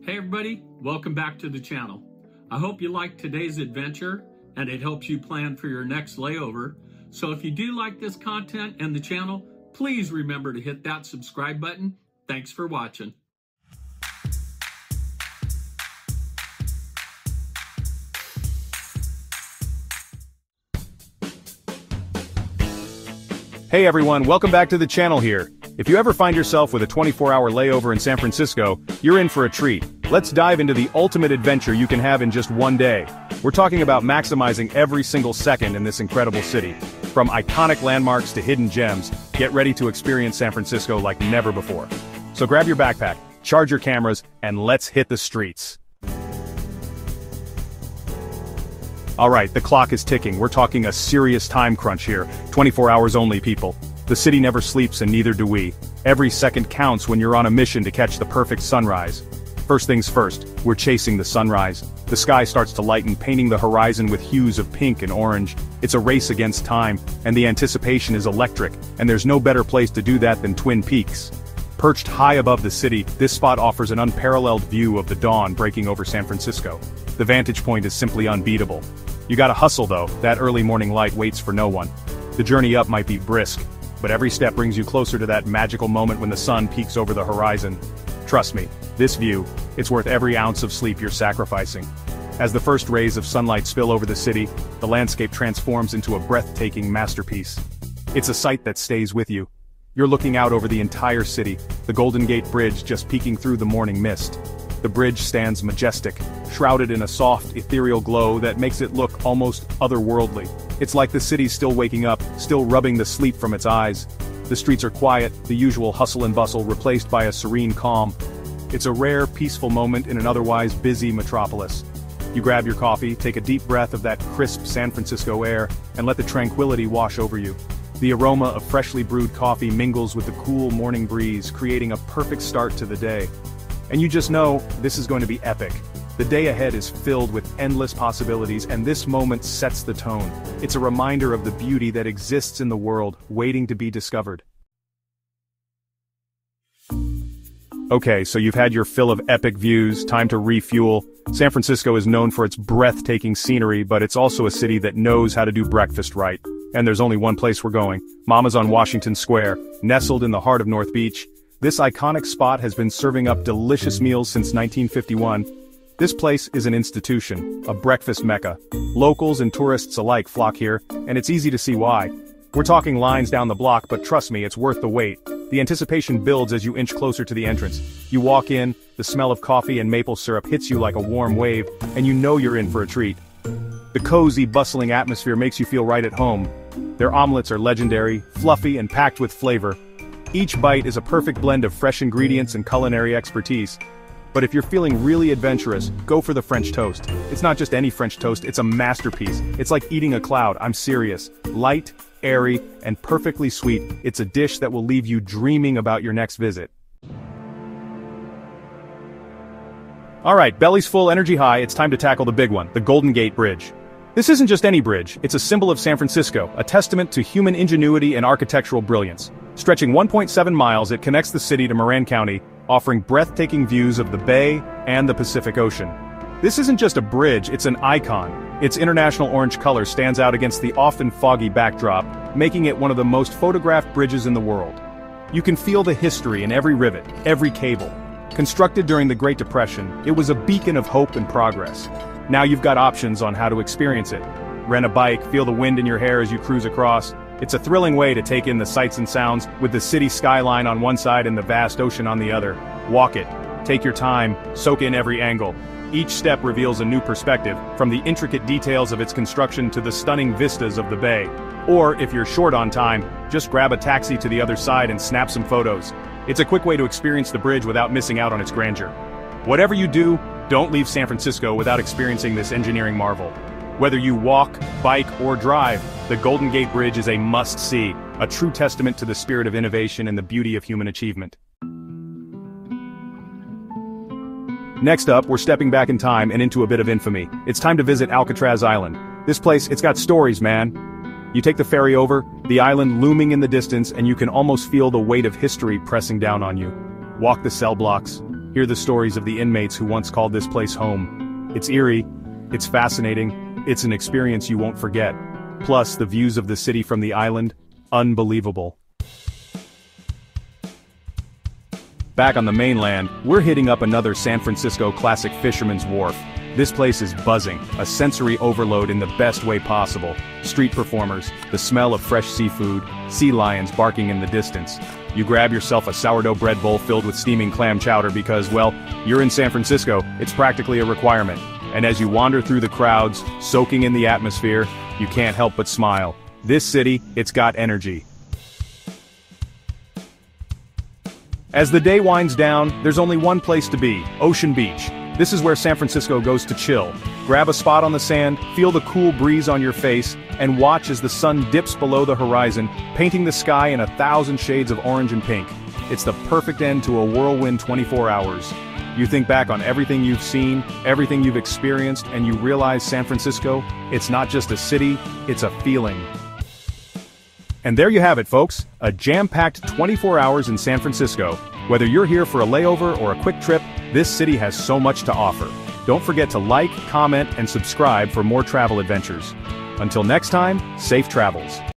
Hey everybody, welcome back to the channel. I hope you liked today's adventure and it helps you plan for your next layover. So if you do like this content and the channel, please remember to hit that subscribe button. Thanks for watching. Hey everyone, welcome back to the channel here. If you ever find yourself with a 24-hour layover in San Francisco, you're in for a treat. Let's dive into the ultimate adventure you can have in just one day. We're talking about maximizing every single second in this incredible city. From iconic landmarks to hidden gems, get ready to experience San Francisco like never before. So grab your backpack, charge your cameras, and let's hit the streets. Alright, the clock is ticking. We're talking a serious time crunch here. 24 hours only, people. The city never sleeps and neither do we. Every second counts when you're on a mission to catch the perfect sunrise. First things first, we're chasing the sunrise. The sky starts to lighten, painting the horizon with hues of pink and orange. It's a race against time, and the anticipation is electric, and there's no better place to do that than Twin Peaks. Perched high above the city, this spot offers an unparalleled view of the dawn breaking over San Francisco. The vantage point is simply unbeatable. You gotta hustle though, that early morning light waits for no one. The journey up might be brisk, but every step brings you closer to that magical moment when the sun peaks over the horizon. Trust me, this view, it's worth every ounce of sleep you're sacrificing. As the first rays of sunlight spill over the city, the landscape transforms into a breathtaking masterpiece. It's a sight that stays with you. You're looking out over the entire city, the Golden Gate Bridge just peeking through the morning mist. The bridge stands majestic, shrouded in a soft, ethereal glow that makes it look almost otherworldly. It's like the city's still waking up, still rubbing the sleep from its eyes. The streets are quiet, the usual hustle and bustle replaced by a serene calm. It's a rare, peaceful moment in an otherwise busy metropolis. You grab your coffee, take a deep breath of that crisp San Francisco air, and let the tranquility wash over you. The aroma of freshly brewed coffee mingles with the cool morning breeze, creating a perfect start to the day. And you just know, this is going to be epic. The day ahead is filled with endless possibilities, and this moment sets the tone. It's a reminder of the beauty that exists in the world, waiting to be discovered. Okay, so you've had your fill of epic views, time to refuel. San Francisco is known for its breathtaking scenery, but it's also a city that knows how to do breakfast right. And there's only one place we're going. Mama's on Washington Square, nestled in the heart of North Beach. This iconic spot has been serving up delicious meals since 1951. This place is an institution, a breakfast mecca. Locals and tourists alike flock here, and it's easy to see why. We're talking lines down the block, but trust me, it's worth the wait. The anticipation builds as you inch closer to the entrance. You walk in, the smell of coffee and maple syrup hits you like a warm wave, and you know you're in for a treat. The cozy, bustling atmosphere makes you feel right at home. Their omelets are legendary, fluffy and packed with flavor. Each bite is a perfect blend of fresh ingredients and culinary expertise. But if you're feeling really adventurous, go for the French toast. It's not just any French toast, it's a masterpiece. It's like eating a cloud, I'm serious. Light, airy, and perfectly sweet, it's a dish that will leave you dreaming about your next visit. Alright, belly's full, energy high, it's time to tackle the big one, the Golden Gate Bridge. This isn't just any bridge, it's a symbol of San Francisco, a testament to human ingenuity and architectural brilliance. Stretching 1.7 miles, it connects the city to Marin County, offering breathtaking views of the Bay and the Pacific Ocean. This isn't just a bridge, it's an icon. Its international orange color stands out against the often foggy backdrop, making it one of the most photographed bridges in the world. You can feel the history in every rivet, every cable. Constructed during the Great Depression, it was a beacon of hope and progress. Now you've got options on how to experience it. Rent a bike, feel the wind in your hair as you cruise across. It's a thrilling way to take in the sights and sounds, with the city skyline on one side and the vast ocean on the other. Walk it. Take your time, soak in every angle. Each step reveals a new perspective, from the intricate details of its construction to the stunning vistas of the bay. Or, if you're short on time, just grab a taxi to the other side and snap some photos. It's a quick way to experience the bridge without missing out on its grandeur. Whatever you do, don't leave San Francisco without experiencing this engineering marvel. Whether you walk, bike, or drive, the Golden Gate Bridge is a must-see, a true testament to the spirit of innovation and the beauty of human achievement. Next up, we're stepping back in time and into a bit of infamy. It's time to visit Alcatraz Island. This place, it's got stories, man. You take the ferry over, the island looming in the distance, and you can almost feel the weight of history pressing down on you. Walk the cell blocks. Hear the stories of the inmates who once called this place home. It's eerie, it's fascinating, it's an experience you won't forget. Plus, the views of the city from the island, unbelievable. Back on the mainland, we're hitting up another San Francisco classic, Fisherman's Wharf. This place is buzzing, a sensory overload in the best way possible. Street performers, the smell of fresh seafood, sea lions barking in the distance. You grab yourself a sourdough bread bowl filled with steaming clam chowder because, well, you're in San Francisco, it's practically a requirement. And as you wander through the crowds, soaking in the atmosphere, you can't help but smile. This city, it's got energy. As the day winds down, there's only one place to be, Ocean Beach. This is where San Francisco goes to chill. Grab a spot on the sand, feel the cool breeze on your face, and watch as the sun dips below the horizon, painting the sky in 1,000 shades of orange and pink. It's the perfect end to a whirlwind 24 hours. You think back on everything you've seen, everything you've experienced, and you realize San Francisco, it's not just a city, it's a feeling. And there you have it, folks, a jam-packed 24 hours in San Francisco. Whether you're here for a layover or a quick trip, this city has so much to offer. Don't forget to like, comment, and subscribe for more travel adventures. Until next time, safe travels.